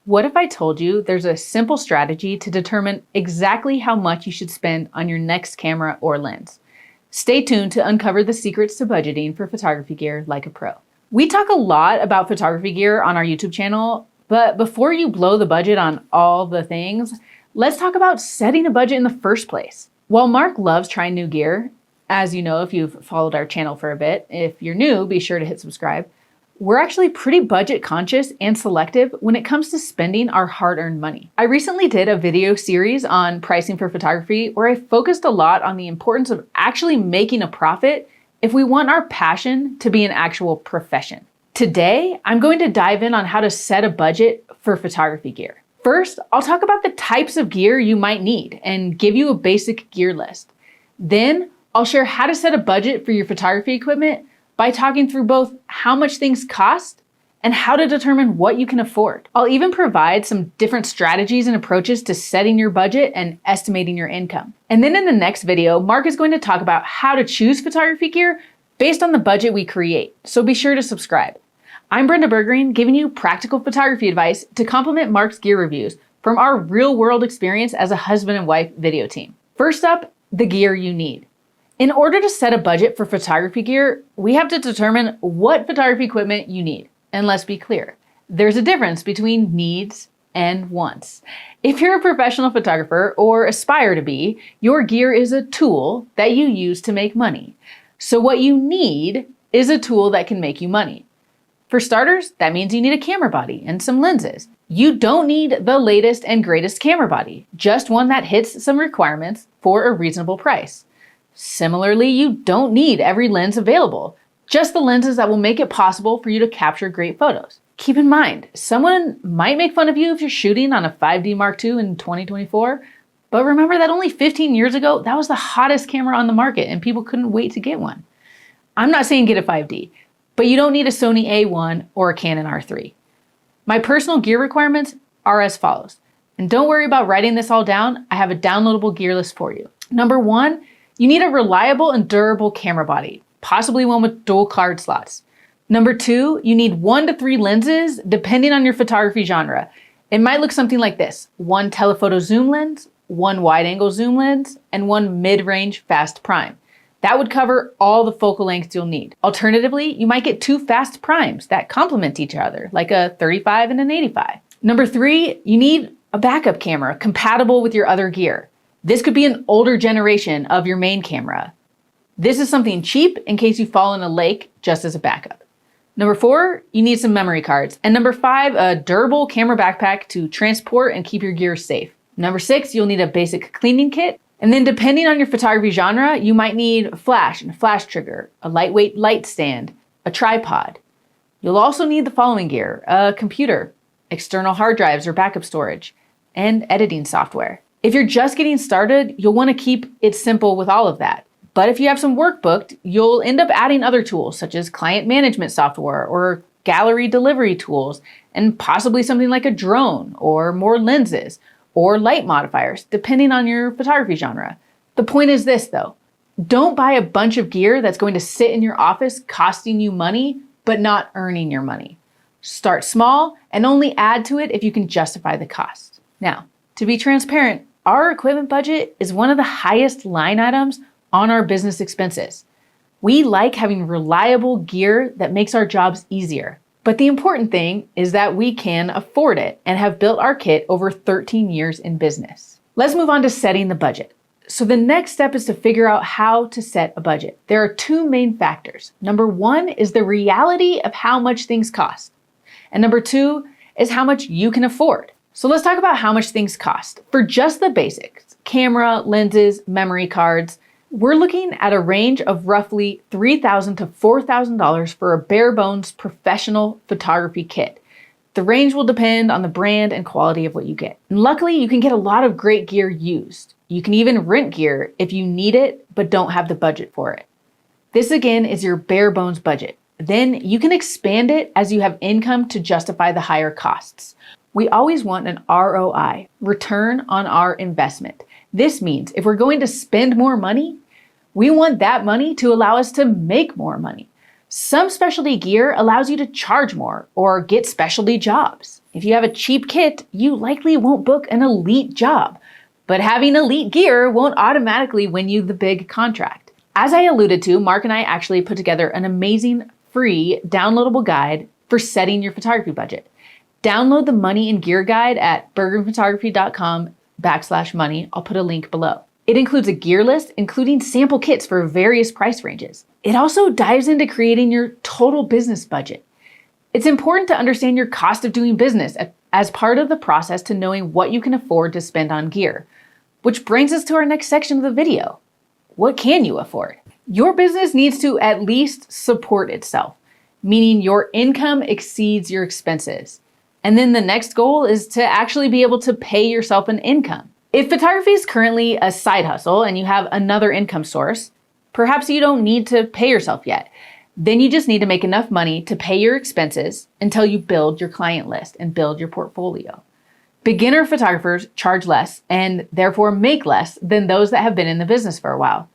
What if I told you there's a simple strategy to determine exactly how much you should spend on your next camera or lens? Stay tuned to uncover the secrets to budgeting for photography gear like a pro. We talk a lot about photography gear on our YouTube channel, but before you blow the budget on all the things, let's talk about setting a budget in the first place. While Mark loves trying new gear, as you know if you've followed our channel for a bit, if you're new, be sure to hit subscribe. We're actually pretty budget conscious and selective when it comes to spending our hard-earned money. I recently did a video series on pricing for photography where I focused a lot on the importance of actually making a profit if we want our passion to be an actual profession. Today, I'm going to dive in on how to set a budget for photography gear. First, I'll talk about the types of gear you might need and give you a basic gear list. Then, I'll share how to set a budget for your photography equipment by talking through both how much things cost and how to determine what you can afford. I'll even provide some different strategies and approaches to setting your budget and estimating your income. And then in the next video, Mark is going to talk about how to choose photography gear based on the budget we create. So be sure to subscribe. I'm Brenda Bergreen, giving you practical photography advice to complement Mark's gear reviews from our real-world experience as a husband and wife video team. First up, the gear you need. In order to set a budget for photography gear, we have to determine what photography equipment you need. And let's be clear, there's a difference between needs and wants. If you're a professional photographer or aspire to be, your gear is a tool that you use to make money. So what you need is a tool that can make you money. For starters, that means you need a camera body and some lenses. You don't need the latest and greatest camera body, just one that hits some requirements for a reasonable price. Similarly, you don't need every lens available, just the lenses that will make it possible for you to capture great photos. Keep in mind, someone might make fun of you if you're shooting on a 5D Mark II in 2024, but remember that only 15 years ago, that was the hottest camera on the market and people couldn't wait to get one. I'm not saying get a 5D, but you don't need a Sony A1 or a Canon R3. My personal gear requirements are as follows. And don't worry about writing this all down, I have a downloadable gear list for you. Number one, you need a reliable and durable camera body, possibly one with dual card slots. Number two, you need 1 to 3 lenses depending on your photography genre. It might look something like this: 1 telephoto zoom lens, 1 wide angle zoom lens, and 1 mid-range fast prime. That would cover all the focal lengths you'll need. Alternatively, you might get 2 fast primes that complement each other, like a 35 and an 85. Number 3, you need a backup camera compatible with your other gear. This could be an older generation of your main camera. This is something cheap in case you fall in a lake, just as a backup. Number 4, you need some memory cards. And number 5, a durable camera backpack to transport and keep your gear safe. Number 6, you'll need a basic cleaning kit. And then depending on your photography genre, you might need a flash and a flash trigger, a lightweight light stand, a tripod. You'll also need the following gear: a computer, external hard drives or backup storage, and editing software. If you're just getting started, you'll want to keep it simple with all of that. But if you have some work booked, you'll end up adding other tools such as client management software or gallery delivery tools, and possibly something like a drone or more lenses or light modifiers, depending on your photography genre. The point is this though, don't buy a bunch of gear that's going to sit in your office costing you money, but not earning your money. Start small and only add to it if you can justify the cost. Now, to be transparent, our equipment budget is one of the highest line items on our business expenses. We like having reliable gear that makes our jobs easier. But the important thing is that we can afford it and have built our kit over 13 years in business. Let's move on to setting the budget. So the next step is to figure out how to set a budget. There are 2 main factors. Number 1 is the reality of how much things cost. And number 2 is how much you can afford. So let's talk about how much things cost. For just the basics, camera, lenses, memory cards, we're looking at a range of roughly $3,000 to $4,000 for a bare bones professional photography kit. The range will depend on the brand and quality of what you get. And luckily, you can get a lot of great gear used. You can even rent gear if you need it but don't have the budget for it. This again is your bare bones budget. Then you can expand it as you have income to justify the higher costs. We always want an ROI, return on our investment. This means if we're going to spend more money, we want that money to allow us to make more money. Some specialty gear allows you to charge more or get specialty jobs. If you have a cheap kit, you likely won't book an elite job, but having elite gear won't automatically win you the big contract. As I alluded to, Mark and I actually put together an amazing free downloadable guide for setting your photography budget. Download the Money and Gear Guide at berggreenphotography.com/money. I'll put a link below. It includes a gear list, including sample kits for various price ranges. It also dives into creating your total business budget. It's important to understand your cost of doing business as part of the process to knowing what you can afford to spend on gear. Which brings us to our next section of the video. What can you afford? Your business needs to at least support itself, meaning your income exceeds your expenses. And then the next goal is to actually be able to pay yourself an income. If photography is currently a side hustle and you have another income source, perhaps you don't need to pay yourself yet. Then you just need to make enough money to pay your expenses until you build your client list and build your portfolio. Beginner photographers charge less and therefore make less than those that have been in the business for a while.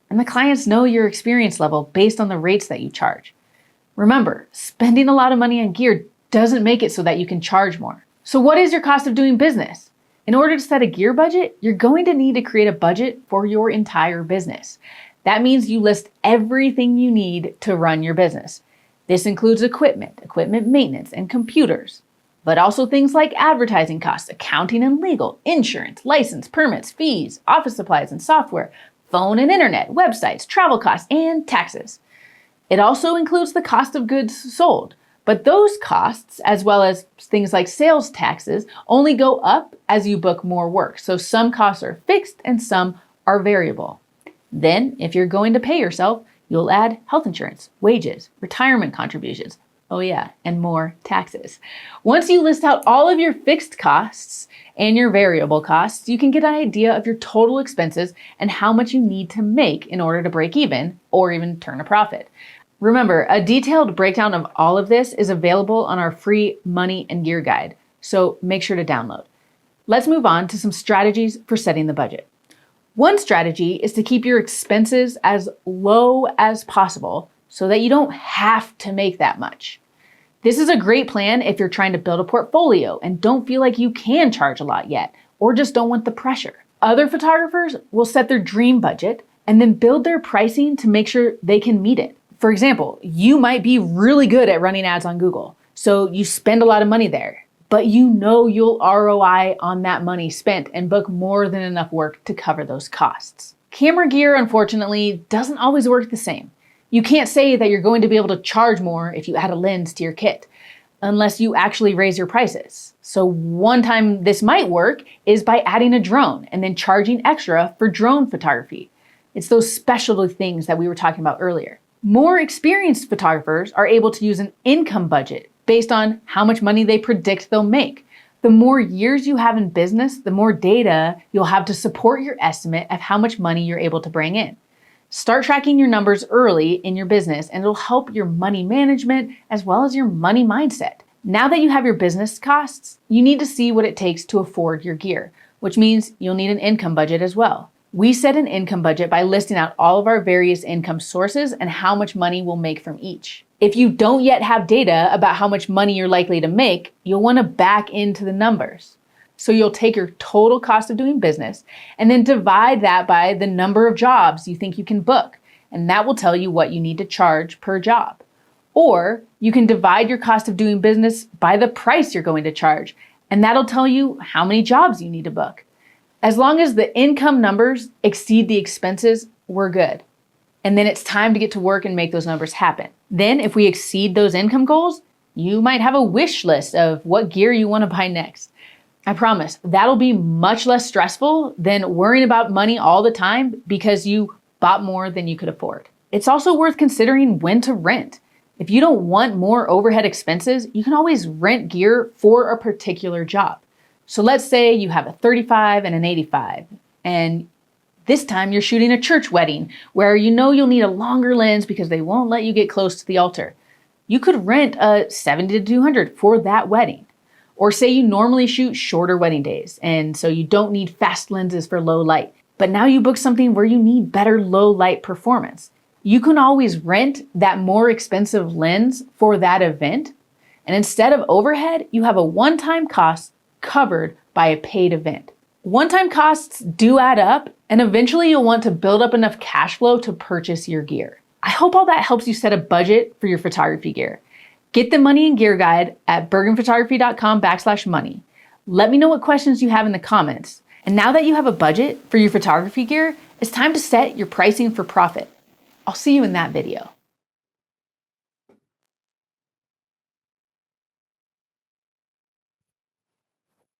And the clients know your experience level based on the rates that you charge. Remember, spending a lot of money on gear doesn't make it so that you can charge more. So what is your cost of doing business? In order to set a gear budget, you're going to need to create a budget for your entire business. That means you list everything you need to run your business. This includes equipment maintenance, and computers, but also things like advertising costs, accounting and legal, insurance, license, permits, fees, office supplies and software, phone and internet, websites, travel costs, and taxes. It also includes the cost of goods sold. But those costs, as well as things like sales taxes, only go up as you book more work. So some costs are fixed and some are variable. Then, if you're going to pay yourself, you'll add health insurance, wages, retirement contributions, and more taxes. Once you list out all of your fixed costs and your variable costs, you can get an idea of your total expenses and how much you need to make in order to break even or even turn a profit. Remember, a detailed breakdown of all of this is available on our free Money and Gear Guide, so make sure to download. Let's move on to some strategies for setting the budget. One strategy is to keep your expenses as low as possible so that you don't have to make that much. This is a great plan if you're trying to build a portfolio and don't feel like you can charge a lot yet, or just don't want the pressure. Other photographers will set their dream budget and then build their pricing to make sure they can meet it. For example, you might be really good at running ads on Google, so you spend a lot of money there, but you know you'll ROI on that money spent and book more than enough work to cover those costs. Camera gear, unfortunately, doesn't always work the same. You can't say that you're going to be able to charge more if you add a lens to your kit, unless you actually raise your prices. So one time this might work is by adding a drone and then charging extra for drone photography. It's those specialty things that we were talking about earlier. More experienced photographers are able to use an income budget based on how much money they predict they'll make. The more years you have in business, the more data you'll have to support your estimate of how much money you're able to bring in. Start tracking your numbers early in your business and it'll help your money management as well as your money mindset. Now that you have your business costs, you need to see what it takes to afford your gear, which means you'll need an income budget as well. We set an income budget by listing out all of our various income sources and how much money we'll make from each. If you don't yet have data about how much money you're likely to make, you'll want to back into the numbers. So you'll take your total cost of doing business and then divide that by the number of jobs you think you can book, and that will tell you what you need to charge per job. Or you can divide your cost of doing business by the price you're going to charge, and that'll tell you how many jobs you need to book. As long as the income numbers exceed the expenses, we're good. And then it's time to get to work and make those numbers happen. Then if we exceed those income goals, you might have a wish list of what gear you want to buy next. I promise that'll be much less stressful than worrying about money all the time because you bought more than you could afford. It's also worth considering when to rent. If you don't want more overhead expenses, you can always rent gear for a particular job. So let's say you have a 35 and an 85, and this time you're shooting a church wedding where you know you'll need a longer lens because they won't let you get close to the altar. You could rent a 70 to 200 for that wedding. Or say you normally shoot shorter wedding days, and so you don't need fast lenses for low light. But now you book something where you need better low light performance. You can always rent that more expensive lens for that event. And instead of overhead, you have a one-time cost covered by a paid event. One-time costs do add up, and eventually you'll want to build up enough cash flow to purchase your gear. I hope all that helps you set a budget for your photography gear. Get the Money and Gear Guide at bergenphotography.com/money. Let me know what questions you have in the comments. And now that you have a budget for your photography gear, it's time to set your pricing for profit. I'll see you in that video.